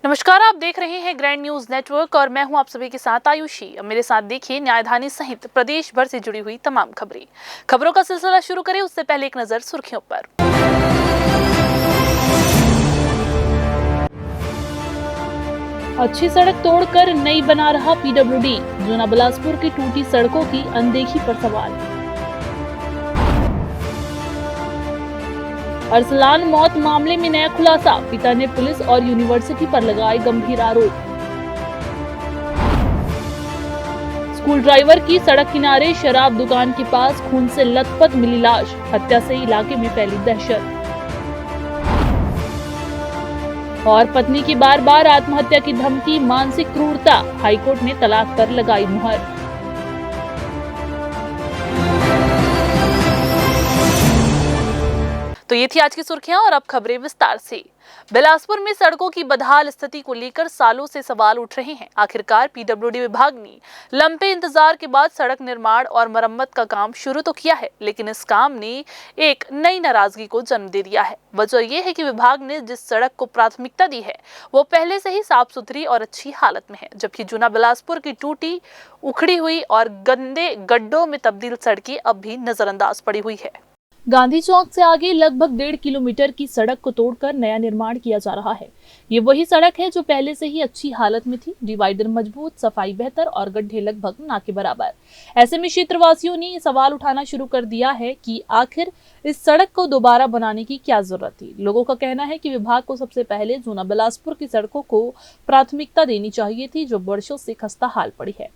नमस्कार, आप देख रहे हैं ग्रैंड न्यूज नेटवर्क और मैं हूं आप सभी के साथ आयुषी। अब मेरे साथ देखिए न्यायधानी सहित प्रदेश भर से जुड़ी हुई तमाम खबरों का सिलसिला शुरू करें उससे पहले एक नजर सुर्खियों पर। अच्छी सड़क तोड़कर नई बना रहा पीडब्ल्यूडी, जूना बिलासपुर की टूटी सड़कों की अनदेखी पर सवाल। अरसलान मौत मामले में नया खुलासा, पिता ने पुलिस और यूनिवर्सिटी पर लगाए गंभीर आरोप। स्कूल ड्राइवर की सड़क किनारे शराब दुकान के पास खून से लथपथ मिली लाश, हत्या से इलाके में फैली दहशत। और पत्नी की बार बार आत्महत्या की धमकी, मानसिक क्रूरता, हाईकोर्ट ने तलाक पर लगाई मुहर। तो ये थी आज की सुर्खियां और अब खबरें विस्तार से। बिलासपुर में सड़कों की बदहाल स्थिति को लेकर सालों से सवाल उठ रहे हैं। आखिरकार पीडब्ल्यूडी विभाग ने लंबे इंतजार के बाद सड़क निर्माण और मरम्मत का काम शुरू तो किया है, लेकिन इस काम ने एक नई नाराजगी को जन्म दे दिया है। वजह यह है कि विभाग ने जिस सड़क को प्राथमिकता दी है वो पहले से ही साफ सुथरी और अच्छी हालत में है, जबकि जूना बिलासपुर की टूटी, उखड़ी हुई और गंदे गड्ढों में तब्दील सड़कें अब भी नजरअंदाज पड़ी हुई है। गांधी चौक से आगे लगभग 1.5 किलोमीटर की सड़क को तोड़कर नया निर्माण किया जा रहा है। ये वही सड़क है जो पहले से ही अच्छी हालत में थी। डिवाइडर मजबूत, सफाई बेहतर और गड्ढे लगभग ना के बराबर। ऐसे में क्षेत्रवासियों ने ये सवाल उठाना शुरू कर दिया है कि आखिर इस सड़क को दोबारा बनाने की क्या जरूरत थी। लोगों का कहना है कि विभाग को सबसे पहले जूना बिलासपुर की सड़कों को प्राथमिकता देनी चाहिए थी, जो वर्षों से खस्ता हाल पड़ी है।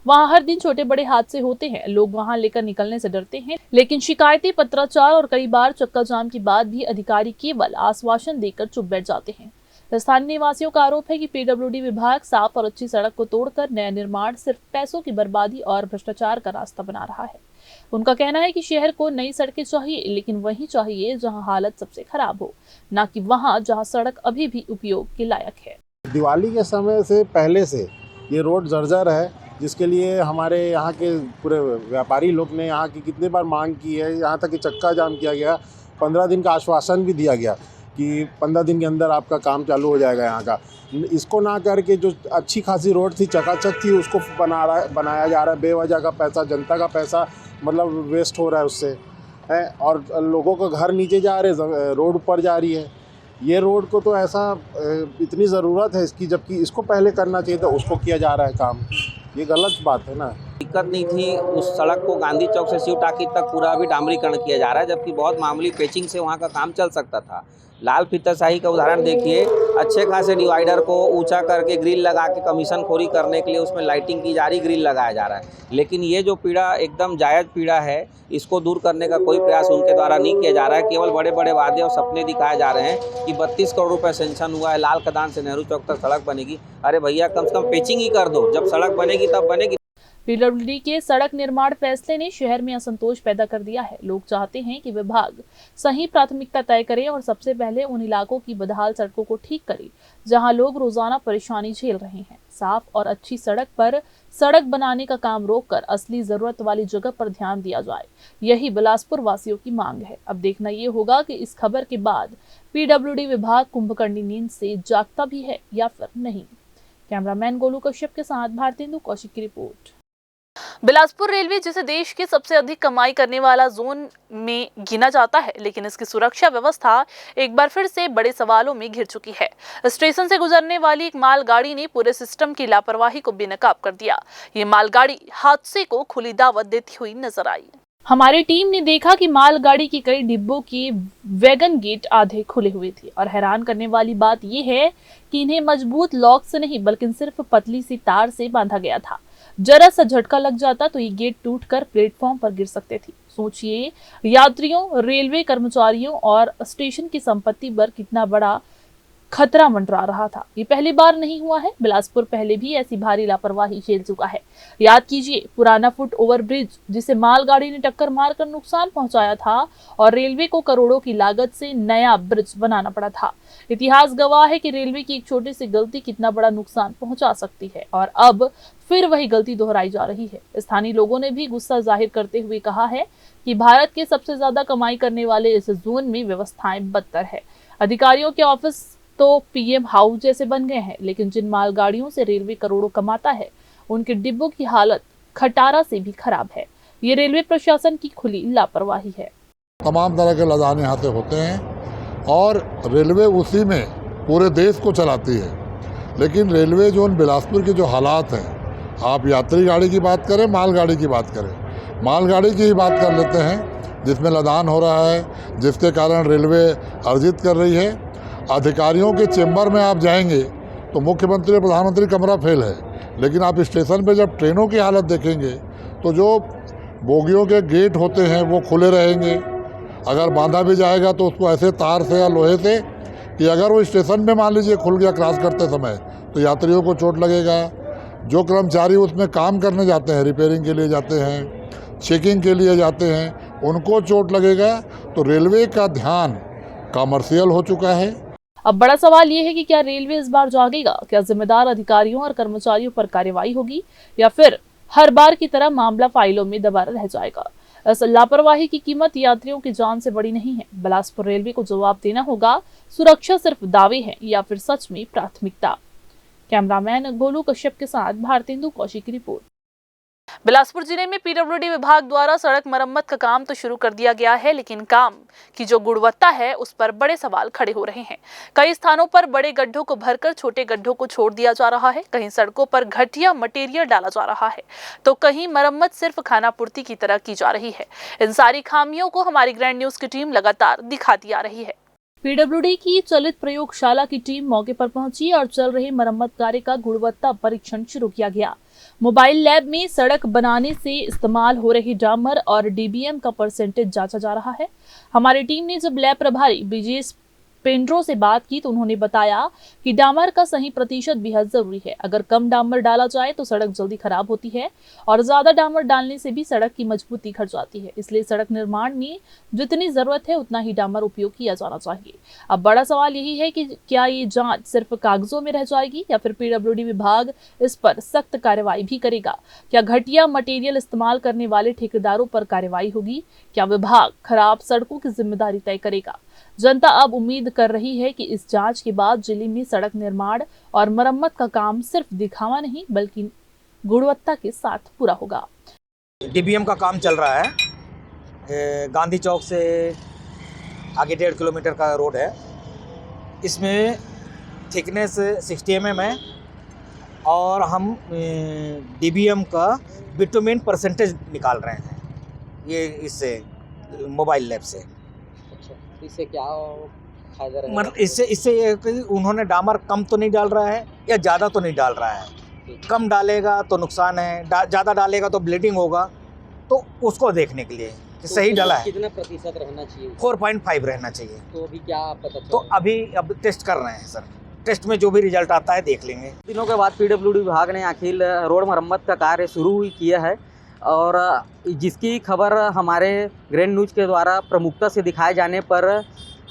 वहाँ हर दिन छोटे बड़े हादसे होते हैं, लोग वहाँ लेकर निकलने से डरते हैं, लेकिन शिकायतें, पत्राचार और कई बार चक्का जाम के बाद भी अधिकारी केवल आश्वासन देकर चुप बैठ जाते हैं। स्थानीय निवासियों का आरोप है कि पीडब्ल्यूडी विभाग साफ और अच्छी सड़क को तोड़कर नया निर्माण सिर्फ पैसों की बर्बादी और भ्रष्टाचार का रास्ता बना रहा है। उनका कहना है कि शहर को नई सड़कें चाहिए, लेकिन वही चाहिए जहाँ हालत सबसे खराब हो, न कि वहाँ जहाँ सड़क अभी भी उपयोग के लायक है। दिवाली के समय से पहले से ये रोड जर्जर है, जिसके लिए हमारे यहाँ के पूरे व्यापारी लोग ने यहाँ की कितनी बार मांग की है। यहाँ तक कि चक्का जाम किया गया, 15 दिन का आश्वासन भी दिया गया कि 15 दिन के अंदर आपका काम चालू हो जाएगा यहाँ का। इसको ना करके जो अच्छी खासी रोड थी, चकाचक थी, उसको बनाया जा रहा है। बेवजह का पैसा, जनता का पैसा मतलब वेस्ट हो रहा है उससे है, और लोगों का घर नीचे जा रहे, रोड ऊपर जा रही है। ये रोड को तो ऐसा इतनी ज़रूरत है इसकी, जबकि इसको पहले करना चाहिए था, उसको किया जा रहा है काम। ये गलत बात है ना। दिक्कत नहीं थी, उस सड़क को गांधी चौक से शिव टाकी तक पूरा अभी डामरीकरण किया जा रहा है, जबकि बहुत मामूली पेचिंग से वहाँ का काम चल सकता था। लाल फीताशाही का उदाहरण देखिए, अच्छे खासे डिवाइडर को ऊंचा करके ग्रिल लगा के कमीशन खोरी करने के लिए उसमें लाइटिंग की जा रही, ग्रिल लगाया जा रहा है। लेकिन ये जो पीड़ा एकदम जायज़ पीड़ा है, इसको दूर करने का कोई प्रयास उनके द्वारा नहीं किया जा रहा है। केवल बड़े बड़े वादे और सपने दिखाए जा रहे हैं कि 32 करोड़ रुपए सेंक्शन हुआ है, लाल खदान से नेहरू चौक तक सड़क बनेगी। अरे भैया, कम से कम पेचिंग ही कर दो, जब सड़क बनेगी तब बनेगी। पीडब्ल्यूडी के सड़क निर्माण फैसले ने शहर में असंतोष पैदा कर दिया है। लोग चाहते हैं कि विभाग सही प्राथमिकता तय करे और सबसे पहले उन इलाकों की बदहाल सड़कों को ठीक करे जहां लोग रोजाना परेशानी झेल रहे हैं। साफ और अच्छी सड़क पर सड़क बनाने का काम रोककर असली जरूरत वाली जगह पर ध्यान दिया जाए, यही बिलासपुर वासियों की मांग है। अब देखना ये होगा कि इस खबर के बाद पीडब्ल्यूडी विभाग कुंभकर्णी नींद से जागता भी है या फिर नहीं। कैमरामैन गोलू कश्यप के साथ भारतेंदु कौशिक की रिपोर्ट। बिलासपुर रेलवे जिसे देश के सबसे अधिक कमाई करने वाला जोन में गिना जाता है, लेकिन इसकी सुरक्षा व्यवस्था एक बार फिर से बड़े सवालों में घिर चुकी है। स्टेशन से गुजरने वाली एक मालगाड़ी ने पूरे सिस्टम की लापरवाही को बेनकाब कर दिया। ये मालगाड़ी हादसे को खुली दावत देती हुई नजर आई। हमारी टीम ने देखा कि मालगाड़ी के कई डिब्बों के वैगन गेट आधे खुले हुए थे और हैरान करने वाली बात यह है कि इन्हें मजबूत लॉक से नहीं बल्कि सिर्फ पतली सी तार से बांधा गया था। जरा सा झटका लग जाता तो ये गेट टूटकर प्लेटफॉर्म पर गिर सकते थे। सोचिए, यात्रियों, रेलवे कर्मचारियों और स्टेशन की संपत्ति पर कितना बड़ा खतरा मंडरा रहा था। ये पहली बार नहीं हुआ है, बिलासपुर पहले भी ऐसी भारी लापरवाही झेल चुका है। याद कीजिए पुराना फुट ओवर ब्रिज जिसे मालगाड़ी ने टक्कर मारकर नुकसान पहुंचाया था और रेलवे को करोड़ों की लागत से नया ब्रिज बनाना पड़ा था। इतिहास गवाह है कि रेलवे की एक छोटी सी गलती कितना बड़ा नुकसान पहुंचा सकती है और अब फिर वही गलती दोहराई जा रही है। स्थानीय लोगों ने भी गुस्सा जाहिर करते हुए कहा है कि भारत के सबसे ज्यादा कमाई करने वाले इस जोन में व्यवस्थाएं बदतर है। अधिकारियों के ऑफिस तो पीएम हाउस जैसे बन गए हैं, लेकिन जिन मालगाड़ियों से रेलवे करोड़ों कमाता है उनके डिब्बों की हालत खटारा से भी खराब है। ये रेलवे प्रशासन की खुली लापरवाही है। तमाम तरह के लदान यहाँ से होते हैं और रेलवे उसी में पूरे देश को चलाती है। लेकिन रेलवे जोन बिलासपुर के जो हालात हैं, आप यात्री गाड़ी की बात करें, मालगाड़ी की बात करें, मालगाड़ी की ही बात कर लेते हैं जिसमें लदान हो रहा है, जिसके कारण रेलवे अर्जित कर रही है। अधिकारियों के चेंबर में आप जाएंगे तो मुख्यमंत्री और प्रधानमंत्री कमरा फेल है, लेकिन आप स्टेशन पे जब ट्रेनों की हालत देखेंगे तो जो बोगियों के गेट होते हैं वो खुले रहेंगे। अगर बांधा भी जाएगा तो उसको ऐसे तार से या लोहे से कि अगर वो स्टेशन पे मान लीजिए खुल गया क्रॉस करते समय तो यात्रियों को चोट लगेगा। जो कर्मचारी उसमें काम करने जाते हैं, रिपेयरिंग के लिए जाते हैं, चेकिंग के लिए जाते हैं, उनको चोट लगेगा। तो रेलवे का ध्यान कमर्शियल हो चुका है। अब बड़ा सवाल ये है कि क्या रेलवे इस बार जागेगा? क्या जिम्मेदार अधिकारियों और कर्मचारियों पर कार्रवाई होगी या फिर हर बार की तरह मामला फाइलों में दबा रह जाएगा? इस लापरवाही की कीमत यात्रियों की जान से बड़ी नहीं है। बिलासपुर रेलवे को जवाब देना होगा। सुरक्षा सिर्फ दावे हैं या फिर सच में प्राथमिकता? कैमरामैन गोलू कश्यप के साथ भारतेंदु कौशिक की रिपोर्ट। बिलासपुर जिले में पीडब्ल्यूडी विभाग द्वारा सड़क मरम्मत का काम तो शुरू कर दिया गया है, लेकिन काम की जो गुणवत्ता है उस पर बड़े सवाल खड़े हो रहे हैं। कई स्थानों पर बड़े गड्ढों को भरकर छोटे गड्ढों को छोड़ दिया जा रहा है। कहीं सड़कों पर घटिया मटेरियल डाला जा रहा है तो कहीं मरम्मत सिर्फ खानापूर्ति की तरह की जा रही है। इन सारी खामियों को हमारी ग्रैंड न्यूज की टीम लगातार दिखाती आ रही है। पीडब्ल्यूडी की चलित प्रयोगशाला की टीम मौके पर पहुंची और चल रहे मरम्मत कार्य का गुणवत्ता परीक्षण शुरू किया गया। मोबाइल लैब में सड़क बनाने से इस्तेमाल हो रही डामर और डीबीएम का परसेंटेज जांचा जा रहा है। हमारी टीम ने जब लैब प्रभारी ब्रिजेश पेंड्रो से बात की तो उन्होंने बताया कि डामर का सही प्रतिशत बेहद जरूरी है। अगर कम डामर डाला जाए तो सड़क जल्दी खराब होती है और ज्यादा डामर डालने से भी सड़क की मजबूती घट जाती है। इसलिए सड़क निर्माण में जितनी जरूरत है उतना ही डामर उपयोग किया जाना चाहिए। अब बड़ा सवाल यही है कि क्या ये जांच सिर्फ कागजों में रह जाएगी या फिर पीडब्ल्यूडी विभाग इस पर सख्त कार्रवाई भी करेगा? क्या घटिया मटेरियल इस्तेमाल करने वाले ठेकेदारों पर कार्रवाई होगी? क्या विभाग खराब सड़कों की जिम्मेदारी तय करेगा? जनता अब उम्मीद कर रही है कि इस जांच के बाद जिले में सड़क निर्माण और मरम्मत का काम सिर्फ दिखावा नहीं बल्कि गुणवत्ता के साथ पूरा होगा। डीबीएम का काम चल रहा है। गांधी चौक से आगे 1.5 किलोमीटर का रोड है। इसमें थिकनेस 60 mm है और हम डीबीएम का बिटुमेन परसेंटेज निकाल रहे हैं ये इससे मोबाइल लैब से। इससे क्या फायदा रहेगा? मतलब इससे ये कि उन्होंने डामर कम तो नहीं डाल रहा है या ज़्यादा तो नहीं डाल रहा है। कम डालेगा तो नुकसान है, ज़्यादा डालेगा तो ब्लीडिंग होगा, तो उसको देखने के लिए कि तो सही डाला है। कितना प्रतिशत रहना चाहिए? 4.5 रहना चाहिए। तो अभी क्या पता चला? तो अब टेस्ट कर रहे हैं सर। टेस्ट में जो भी रिजल्ट आता है देख लेंगे। दिनों के बाद पीडब्ल्यूडी विभाग ने आखिर रोड मरम्मत का कार्य शुरू किया है और जिसकी खबर हमारे ग्रैंड न्यूज के द्वारा प्रमुखता से दिखाए जाने पर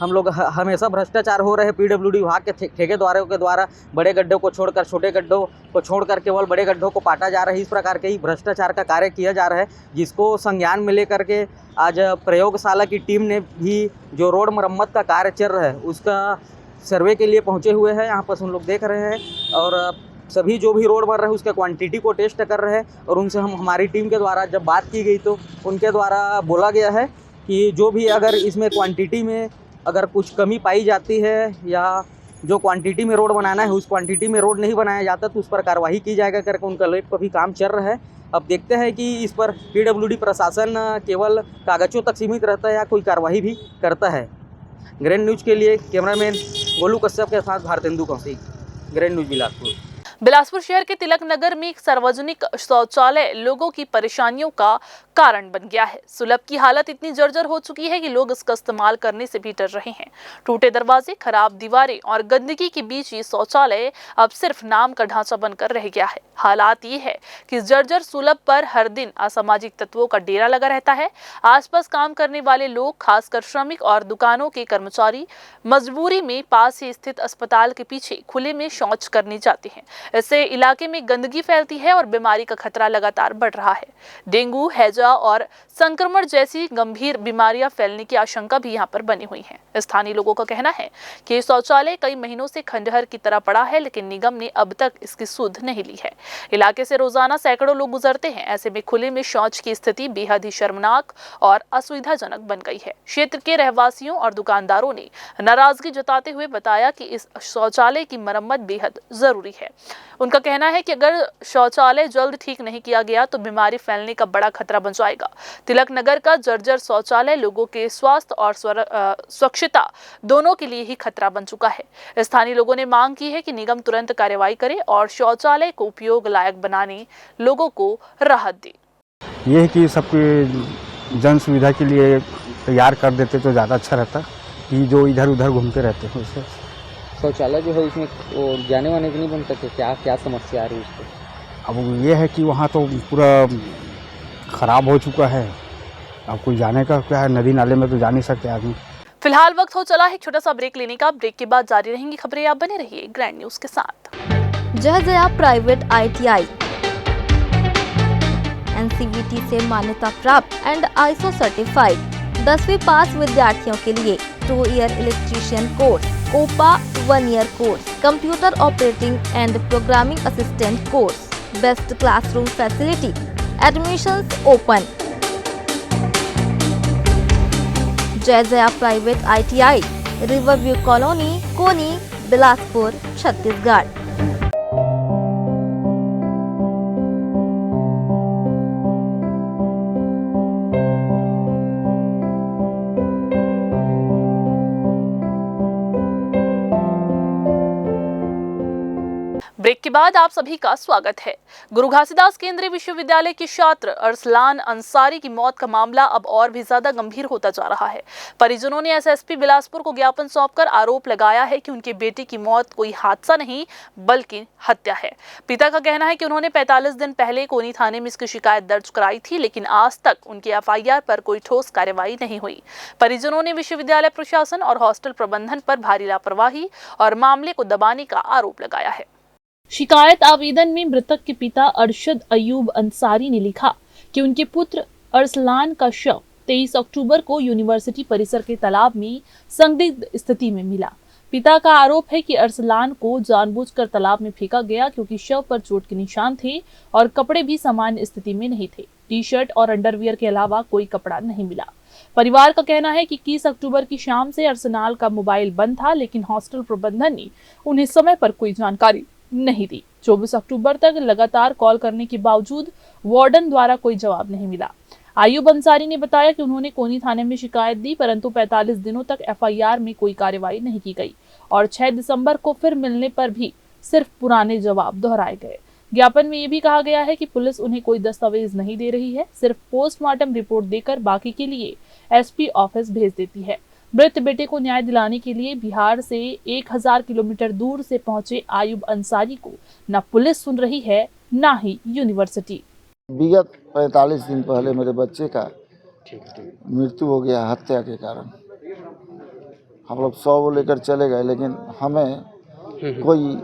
हम लोग हमेशा भ्रष्टाचार हो रहे हैं। पीडब्ल्यूडी विभाग के ठेकेदारों के द्वारा बड़े गड्ढों को छोड़कर छोटे गड्ढों को छोड़कर केवल बड़े गड्ढों को पाटा जा रहा है। इस प्रकार के ही भ्रष्टाचार का कार्य किया जा रहा है, जिसको संज्ञान में लेकर के आज प्रयोगशाला की टीम ने भी जो रोड मरम्मत का कार्य चल रहा है उसका सर्वे के लिए पहुँचे हुए हैं। यहाँ पर हम लोग देख रहे हैं और सभी जो भी रोड बन रहे हैं उसके क्वांटिटी को टेस्ट कर रहे हैं और उनसे हमारी टीम के द्वारा जब बात की गई तो उनके द्वारा बोला गया है कि जो भी अगर इसमें क्वांटिटी में अगर कुछ कमी पाई जाती है या जो क्वांटिटी में रोड बनाना है उस क्वांटिटी में रोड नहीं बनाया जाता तो उस पर कार्रवाई की जाएगा करके उनका लैब पर भी काम चल रहा है। अब देखते हैं कि इस पर पीडब्ल्यूडी प्रशासन केवल कागजों तक सीमित रहता है या कोई कार्रवाई भी करता है। ग्रैंड न्यूज के लिए कैमरामैन गोलू कश्यप के साथ भारतेंदु कौशिक, ग्रैंड न्यूज बिलासपुर। बिलासपुर शहर के तिलक नगर में एक सार्वजनिक शौचालय लोगों की परेशानियों का कारण बन गया है। सुलभ की हालत इतनी जर्जर हो चुकी है कि लोग इसका इस्तेमाल करने से भी डर रहे हैं। टूटे दरवाजे, खराब दीवारें और गंदगी के बीच ये शौचालय अब सिर्फ नाम का ढांचा बनकर रह गया है। हालात ये है कि जर्जर सुलभ पर हर दिन असामाजिक तत्वों का डेरा लगा रहता है। आसपास काम करने वाले लोग, खासकर श्रमिक और दुकानों के कर्मचारी, मजबूरी में पास ही स्थित अस्पताल के पीछे खुले में शौच करने जाते हैं। इससे इलाके में गंदगी फैलती है और बीमारी का खतरा लगातार बढ़ रहा है। डेंगू, हैजा मलेरिया और संक्रमण जैसी गंभीर बीमारियां फैलने की आशंका भी यहां पर बनी हुई है। स्थानीय लोगों का कहना है कि ये शौचालय कई महीनों से खंडहर की तरह पड़ा है, लेकिन निगम ने अब तक इसकी सुध नहीं ली है। इलाके से रोजाना सैकड़ों लोग गुजरते हैं। ऐसे में खुले में शौच की स्थिति बेहद ही शर्मनाक और असुविधाजनक बन गई है। क्षेत्र के रहवासियों और दुकानदारों ने नाराजगी जताते हुए बताया कि इस शौचालय की मरम्मत बेहद जरूरी है। उनका कहना है कि अगर शौचालय जल्द ठीक नहीं किया गया तो बीमारी फैलने का बड़ा खतरा बन जाएगा। तिलक नगर का जर्जर शौचालय लोगों के स्वास्थ्य और स्वच्छता दोनों के लिए ही खतरा बन चुका है। स्थानीय लोगों ने मांग की है कि निगम तुरंत कार्रवाई करे और शौचालय को उपयोग लायक बनाने लोगों को राहत दे। ये है कि सबकी जन सुविधा के लिए तैयार कर देते तो ज़्यादा अच्छा रहता, कि जो इधर उधर घूमते रहते हैं उससे। शौचालय जो है उसमें वो जाने वाने की नहीं बन सकते, क्या समस्या आ रही है उसको? अब ये है कि वहाँ तो पूरा ख़राब हो चुका है, अब कोई जाने का क्या है, नदी नाले में तो जा नहीं सकते आदमी। फिलहाल वक्त हो चला है छोटा सा ब्रेक लेने का। ब्रेक के बाद जारी रहेंगी खबरें, आप बने रहिए ग्रैंड न्यूज के साथ। जहजया प्राइवेट ITI NCVT से मान्यता प्राप्त एंड ISO सर्टिफाइड 10वीं पास विद्यार्थियों के लिए 2 year electrician course, COPA 1 year course, computer operating and programming assistant course, best classroom facility, admissions open. Jayjaya private ITI, Riverview Colony, Koni, Bilaspur, Chhattisgarh. Break के बाद आप सभी का स्वागत है। गुरु घासीदास केंद्रीय विश्वविद्यालय के छात्र अरसलान अंसारी की मौत का मामला अब और भी ज्यादा गंभीर होता जा रहा है। परिजनों ने SSP बिलासपुर को ज्ञापन सौंपकर आरोप लगाया है कि उनके बेटे की मौत कोई हादसा नहीं बल्कि हत्या है। पिता का कहना है कि उन्होंने 45 दिन पहले कोनी थाने में इसकी शिकायत दर्ज कराई थी, लेकिन आज तक उनकी FIR पर कोई ठोस कार्रवाई नहीं हुई। परिजनों ने विश्वविद्यालय प्रशासन और हॉस्टल प्रबंधन पर भारी लापरवाही और मामले को दबाने का आरोप लगाया है। शिकायत आवेदन में मृतक के पिता अरशद अयूब अंसारी ने लिखा कि उनके पुत्र अरसलान का शव 23 अक्टूबर को यूनिवर्सिटी परिसर के तालाब में संदिग्ध स्थिति में मिला। पिता का आरोप है कि अरसलान को जानबूझकर तालाब में फेंका गया क्योंकि शव पर चोट के निशान थे और कपड़े भी सामान्य स्थिति में नहीं थे। टी-शर्ट और अंडरवियर के अलावा कोई कपड़ा नहीं मिला। परिवार का कहना है कि 21 अक्टूबर की शाम से अरसलान का मोबाइल बंद था, लेकिन हॉस्टल प्रबंधन ने उन्हें समय पर कोई जानकारी नहीं दी। 24 अक्टूबर तक लगातार कॉल करने के बावजूद वार्डन द्वारा कोई जवाब नहीं मिला। आयूब अंसारी ने बताया कि उन्होंने कोनी थाने में शिकायत दी, परंतु 45 दिनों तक FIR में कोई कार्रवाई नहीं की गई और 6 दिसंबर को फिर मिलने पर भी सिर्फ पुराने जवाब दोहराए गए। ज्ञापन में ये भी कहा गया है कि पुलिस उन्हें कोई दस्तावेज नहीं दे रही है, सिर्फ पोस्टमार्टम रिपोर्ट देकर बाकी के लिए SP ऑफिस भेज देती है। मृत बेटे को न्याय दिलाने के लिए बिहार से 1000 किलोमीटर दूर से पहुंचे आयूब अंसारी को न पुलिस सुन रही है न ही यूनिवर्सिटी। विगत 45 दिन पहले मेरे बच्चे का मृत्यु हो गया हत्या के कारण। हम लोग 100 लेकर चले गए, लेकिन हमें कोई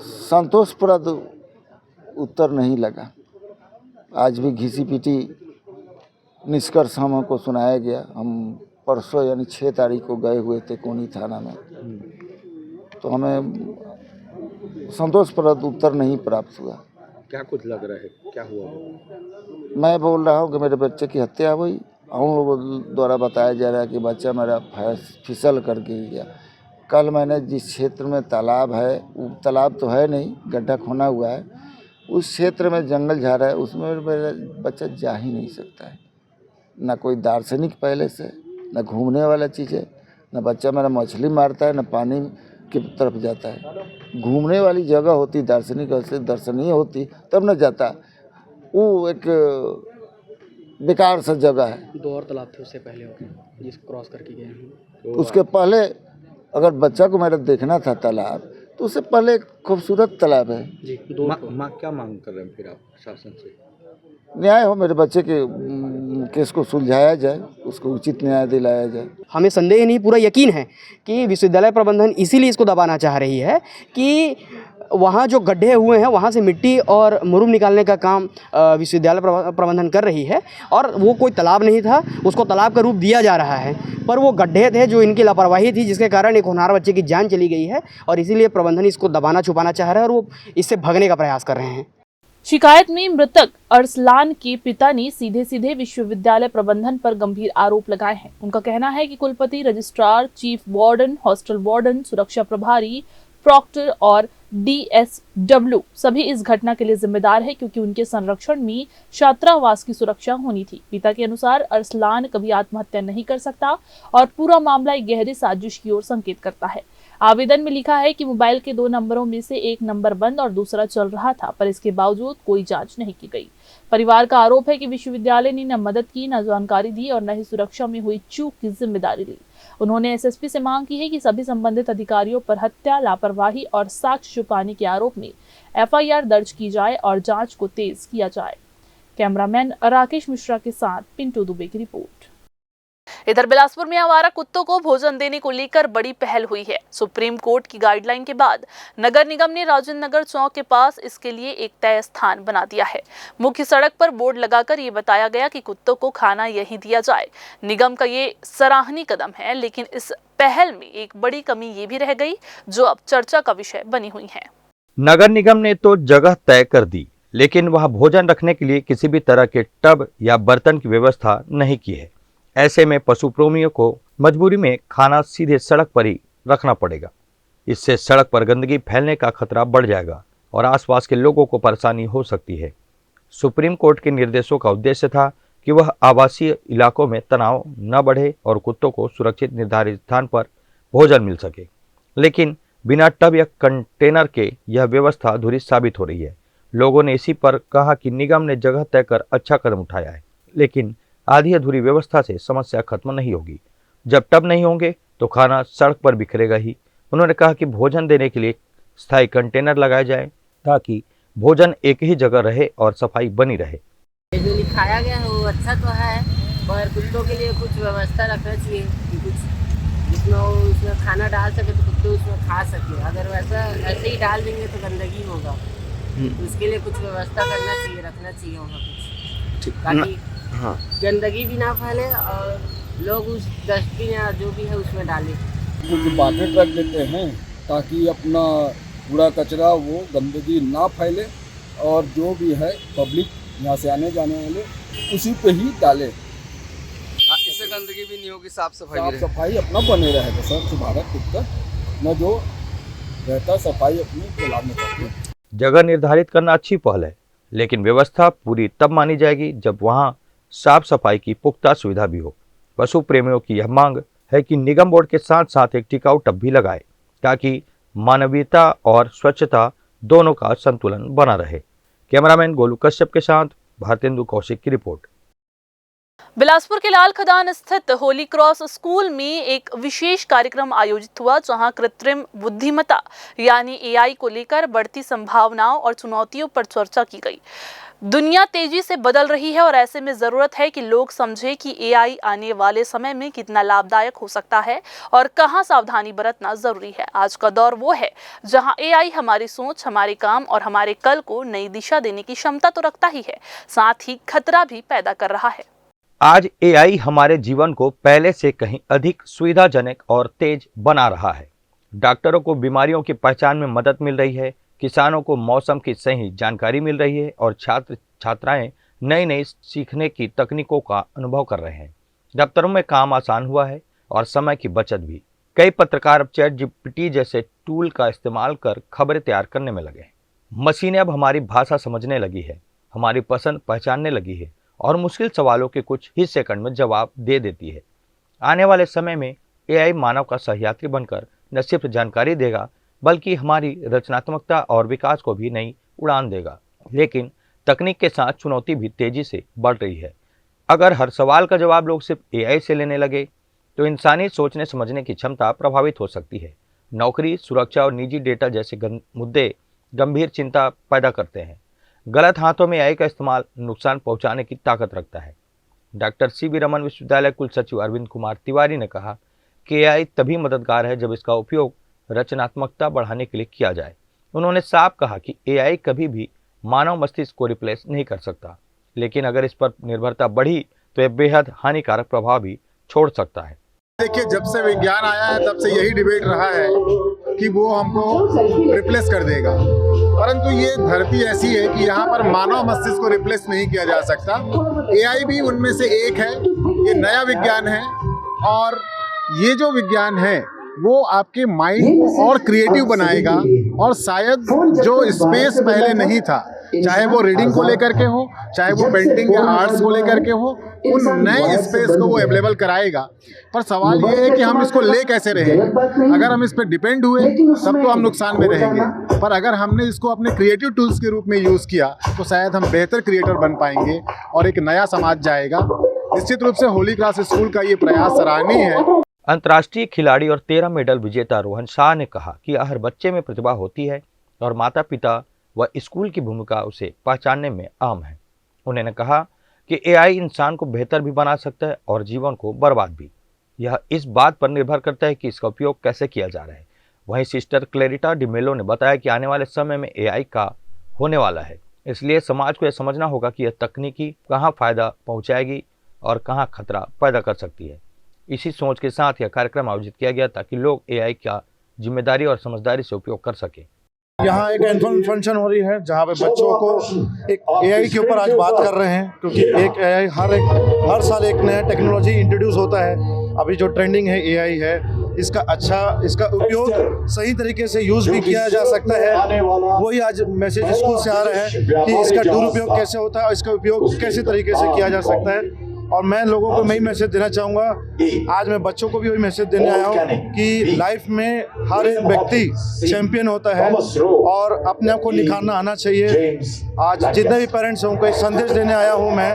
संतोषप्रद उत्तर नहीं लगा। आज भी घिसी पीटी निष्कर्ष हमको सुनाया गया। हम परसों यानी 6 तारीख को गए हुए थे कोनी थाना में, तो हमें संतोषप्रद उत्तर नहीं प्राप्त हुआ। क्या कुछ लग रहा है, क्या हुआ? मैं बोल रहा हूँ कि मेरे बच्चे की हत्या हुई। उन लोगों द्वारा बताया जा रहा है कि बच्चा मेरा फिसल कर गिर गया। कल मैंने जिस क्षेत्र में तालाब है, वो तालाब तो है नहीं, गड्ढा खोना हुआ है, उस क्षेत्र में जंगल झाड़ है, उसमें मेरा बच्चा जा ही नहीं सकता है। ना कोई दार्शनिक पहले से, ना घूमने वाला चीज़ है, ना बच्चा मेरा मछली मारता है, ना पानी की तरफ जाता है। घूमने वाली जगह होती, दार्शनिक से दर्शनीय होती तब न जाता। वो एक बेकार सा जगह है। 2 और तालाब थे उससे पहले जिसको क्रॉस करके गए हैं। उसके पहले अगर बच्चा को मेरा देखना था तालाब, तो उससे पहले एक खूबसूरत तालाब है जी। क्या मांग कर रहे हैं फिर आप शासन से? न्याय हो, मेरे बच्चे के केस को सुलझाया जाए, उसको उचित न्याय दिलाया जाए। हमें संदेह नहीं, पूरा यकीन है कि विश्वविद्यालय प्रबंधन इसीलिए इसको दबाना चाह रही है कि वहाँ जो गड्ढे हुए हैं वहाँ से मिट्टी और मुरुम निकालने का काम विश्वविद्यालय प्रबंधन कर रही है। और वो कोई तालाब नहीं था, उसको तालाब का रूप दिया जा रहा है, पर वो गड्ढे थे जो इनकी लापरवाही थी, जिसके कारण एक होनहार बच्चे की जान चली गई है। और इसीलिए प्रबंधन इसको दबाना छुपाना चाह रहा है और वो इससे भागने का प्रयास कर रहे हैं। शिकायत में मृतक अरसलान के पिता ने सीधे सीधे विश्वविद्यालय प्रबंधन पर गंभीर आरोप लगाए हैं। उनका कहना है कि कुलपति, registrar, chief warden, hostel warden, सुरक्षा प्रभारी, प्रॉक्टर और DSW सभी इस घटना के लिए जिम्मेदार है, क्योंकि उनके संरक्षण में छात्रावास की सुरक्षा होनी थी। पिता के अनुसार अरसलान कभी आत्महत्या नहीं कर सकता और पूरा मामला एक गहरी साजिश की ओर संकेत करता है। आवेदन में लिखा है कि मोबाइल के 2 नंबरों में से एक नंबर बंद और दूसरा चल रहा था, पर इसके बावजूद कोई जांच नहीं की गई। परिवार का आरोप है कि विश्वविद्यालय ने न मदद की, न जानकारी दी और न ही सुरक्षा में हुई चूक की जिम्मेदारी ली। उन्होंने SSP से मांग की है कि सभी संबंधित अधिकारियों पर हत्या, लापरवाही और साक्ष्य छुपाने के आरोप में FIR दर्ज की जाए और जांच को तेज किया जाए। कैमरामैन राकेश मिश्रा के साथ पिंटू दुबे की रिपोर्ट। इधर बिलासपुर में आवारा कुत्तों को भोजन देने को लेकर बड़ी पहल हुई है। सुप्रीम कोर्ट की गाइडलाइन के बाद नगर निगम ने राजेंद्र नगर चौक के पास इसके लिए एक तय स्थान बना दिया है। मुख्य सड़क पर बोर्ड लगाकर ये बताया गया कि कुत्तों को खाना यहीं दिया जाए। निगम का ये सराहनीय कदम है, लेकिन इस पहल में एक बड़ी कमी ये भी रह गई जो अब चर्चा का विषय बनी हुई है। नगर निगम ने तो जगह तय कर दी, लेकिन वह भोजन रखने के लिए किसी भी तरह के टब या बर्तन की व्यवस्था नहीं की है। ऐसे में पशु प्रेमियों को मजबूरी में खाना सीधे सड़क पर ही रखना पड़ेगा। इससे सड़क पर गंदगी फैलने का खतरा बढ़ जाएगा और आसपास के लोगों को परेशानी हो सकती है। सुप्रीम कोर्ट के निर्देशों का उद्देश्य था कि वह आवासीय इलाकों में तनाव न बढ़े और कुत्तों को सुरक्षित निर्धारित स्थान पर भोजन मिल सके, लेकिन बिना टब या कंटेनर के यह व्यवस्था अधूरी साबित हो रही है। लोगों ने इसी पर कहा कि निगम ने जगह तय कर अच्छा कदम उठाया है, लेकिन आधी अधूरी व्यवस्था से समस्या खत्म नहीं होगी। जब टब नहीं होंगे तो खाना सड़क पर बिखरेगा ही। उन्होंने कहा कि भोजन देने के लिए स्थायी कंटेनर लगाए जाए ताकि भोजन एक ही जगह रहे और सफाई बनी रहे। जो लिखाया गया है वो अच्छा तो है, पर कुत्तों के लिए कुछ व्यवस्था रखना चाहिए कि कुछ जिसमें वो उसमें खाना डाल सके तो कुत्ते उसमें खा सके। अगर वैसा ऐसे ही डाल देंगे तो गंदगी होगा, तो उसके लिए कुछ व्यवस्था करना चाहिए, रखना चाहिए वहाँ कुछ, ताकि हाँ, गंदगी भी ना फैले और लोग उस डस्टबिन या जो भी है उसमें डालें। कुछ बाकेट रख देते हैं ताकि अपना कूड़ा कचरा वो गंदगी ना फैले और जो भी है पब्लिक यहाँ से आने जाने वाले उसी पे ही डाले। इससे गंदगी भी नहीं होगी, साफ सफाई अपना बने रहेगा। स्वच्छ भारत दिक्कत न जो रहता सफाई अपनी फैलाने चाहिए। जगह निर्धारित करना अच्छी पहल है, लेकिन व्यवस्था पूरी तब मानी जाएगी जब वहाँ साफ सफाई की पुख्ता सुविधा भी हो। पशु प्रेमियों की यह मांग है कि निगम बोर्ड के साथ साथ एक टिकाऊ टब भी लगाए ताकि मानवीयता और स्वच्छता दोनों का संतुलन बना रहे। कैमरामैन गोलू कश्यप के साथ भारतेंदु कौशिक की रिपोर्ट। बिलासपुर के लाल खदान स्थित होली क्रॉस स्कूल में एक विशेष कार्यक्रम आयोजित हुआ, जहां कृत्रिम बुद्धिमत्ता यानी AI को लेकर बढ़ती संभावनाओं और चुनौतियों पर चर्चा की गई। दुनिया तेजी से बदल रही है और ऐसे में जरूरत है कि लोग समझें कि AI आने वाले समय में कितना लाभदायक हो सकता है और कहां सावधानी बरतना जरूरी है। आज का दौर वो है जहां AI हमारी सोच, हमारे काम और हमारे कल को नई दिशा देने की क्षमता तो रखता ही है, साथ ही खतरा भी पैदा कर रहा है। आज AI हमारे जीवन को पहले से कहीं अधिक सुविधाजनक और तेज बना रहा है। डॉक्टरों को बीमारियों की पहचान में मदद मिल रही है, किसानों को मौसम की सही जानकारी मिल रही है और छात्र छात्राएं नई नई सीखने की तकनीकों का अनुभव कर रहे हैं। दफ्तरों में काम आसान हुआ है और समय की बचत भी। कई पत्रकार अब ChatGPT जैसे टूल का इस्तेमाल कर खबरें तैयार करने में लगे हैं। मशीनें अब हमारी भाषा समझने लगी है, हमारी पसंद पहचानने लगी है और मुश्किल सवालों के कुछ ही सेकंड में जवाब दे देती है। आने वाले समय में AI मानव का सहयात्री बनकर न सिर्फ जानकारी देगा बल्कि हमारी रचनात्मकता और विकास को भी नई उड़ान देगा। लेकिन तकनीक के साथ चुनौती भी तेजी से बढ़ रही है। अगर हर सवाल का जवाब लोग सिर्फ AI से लेने लगे तो इंसानी सोचने समझने की क्षमता प्रभावित हो सकती है। नौकरी, सुरक्षा और निजी डेटा जैसे मुद्दे गंभीर चिंता पैदा करते हैं। गलत हाथों में AI का इस्तेमाल नुकसान पहुंचाने की ताकत रखता है। डॉक्टर CV रमन विश्वविद्यालय कुल सचिव अरविंद कुमार तिवारी ने कहा कि AI तभी मददगार है जब इसका उपयोग रचनात्मकता बढ़ाने के लिए किया जाए। उन्होंने साफ कहा कि एआई कभी भी मानव मस्तिष्क को रिप्लेस नहीं कर सकता, लेकिन अगर इस पर निर्भरता बढ़ी तो यह बेहद हानिकारक प्रभाव भी छोड़ सकता है। देखिए, जब से विज्ञान आया है तब से यही डिबेट रहा है कि वो हमको रिप्लेस कर देगा, परंतु ये धरती ऐसी है कि यहाँ पर मानव मस्तिष्क को रिप्लेस नहीं किया जा सकता। एआई भी उनमें से एक है। ये नया विज्ञान है और ये जो विज्ञान है वो आपके माइंड को और क्रिएटिव बनाएगा और शायद जो स्पेस पहले नहीं था, चाहे वो रीडिंग को लेकर के हो, चाहे वो पेंटिंग या आर्ट्स को लेकर के हो, उन नए स्पेस को वो अवेलेबल कराएगा। पर सवाल ये है कि हम इसको ले कैसे रहेंगे। अगर हम इस पर डिपेंड हुए तब तो हम नुकसान में रहेंगे, पर अगर हमने इसको अपने क्रिएटिव टूल्स के रूप में यूज़ किया तो शायद हम बेहतर क्रिएटर बन पाएंगे और एक नया समाज जाएगा। निश्चित रूप से होली क्रॉस स्कूल का ये प्रयास सराहनीय है। अंतर्राष्ट्रीय खिलाड़ी और 13 मेडल विजेता रोहन शाह ने कहा कि हर बच्चे में प्रतिभा होती है और माता पिता व स्कूल की भूमिका उसे पहचानने में अहम है। उन्होंने कहा कि एआई इंसान को बेहतर भी बना सकता है और जीवन को बर्बाद भी। यह इस बात पर निर्भर करता है कि इसका उपयोग कैसे किया जा रहा है। वहीं सिस्टर क्लेरिटा डिमेलो ने बताया कि आने वाले समय में एआई का होने वाला है, इसलिए समाज को यह समझना होगा कि यह तकनीकी कहाँ फ़ायदा पहुँचाएगी और कहाँ खतरा पैदा कर सकती है। इसी सोच के साथ यह कार्यक्रम आयोजित किया गया ताकि लोग एआई का जिम्मेदारी और समझदारी से उपयोग कर सकें। यहाँ एक एनुअल फंक्शन हो रही है जहाँ पे बच्चों को एक एआई के ऊपर आज बात कर रहे हैं, क्योंकि एक एआई हर साल एक नया टेक्नोलॉजी इंट्रोड्यूस होता है। अभी जो ट्रेंडिंग है एआई है, इसका उपयोग सही तरीके से यूज़ भी किया जा सकता है। वही आज मैसेज स्कूल से आ रहा है कि इसका दुरुपयोग कैसे होता है और इसका उपयोग कैसे तरीके से किया जा सकता है। और मैं लोगों को वही मैसेज देना चाहूँगा, आज मैं बच्चों को भी वही मैसेज देने आया हूँ कि लाइफ में हर एक व्यक्ति चैंपियन होता है और अपने आप को निखारना आना चाहिए। आज जितने भी पेरेंट्स हैं उनको एक संदेश देने आया हूँ मैं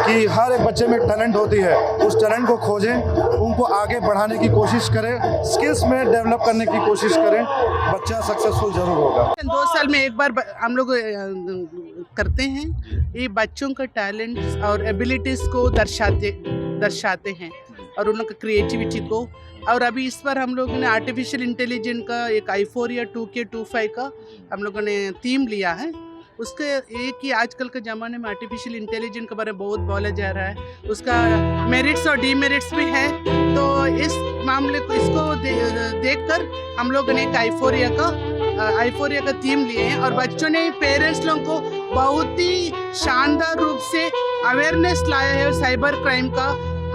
कि हर एक बच्चे में टैलेंट होती है, उस टैलेंट को खोजें, उनको आगे बढ़ाने की कोशिश करें, स्किल्स में डेवलप करने की कोशिश करें, बच्चा सक्सेसफुल जरूर होगा। 2 साल में एक बार हम लोग करते हैं, ये बच्चों का टैलेंट और एबिलिटीज़ को दर्शाते हैं और उन लोग का क्रिएटिविटी को। और अभी इस बार हम लोगों ने आर्टिफिशियल इंटेलिजेंस का एक i4 या 2K25 का हम लोगों ने थीम लिया है। उसके एक ही आजकल के ज़माने में आर्टिफिशियल इंटेलिजेंस के बारे में बहुत बोला जा रहा है, उसका मेरिट्स और डीमेरिट्स भी हैं। तो इस मामले को इसको देखकर हम लोगों ने एक i4 का थीम लिए हैं और बच्चों ने पेरेंट्स लोगों को बहुत ही शानदार रूप से अवेयरनेस लाया है साइबर क्राइम का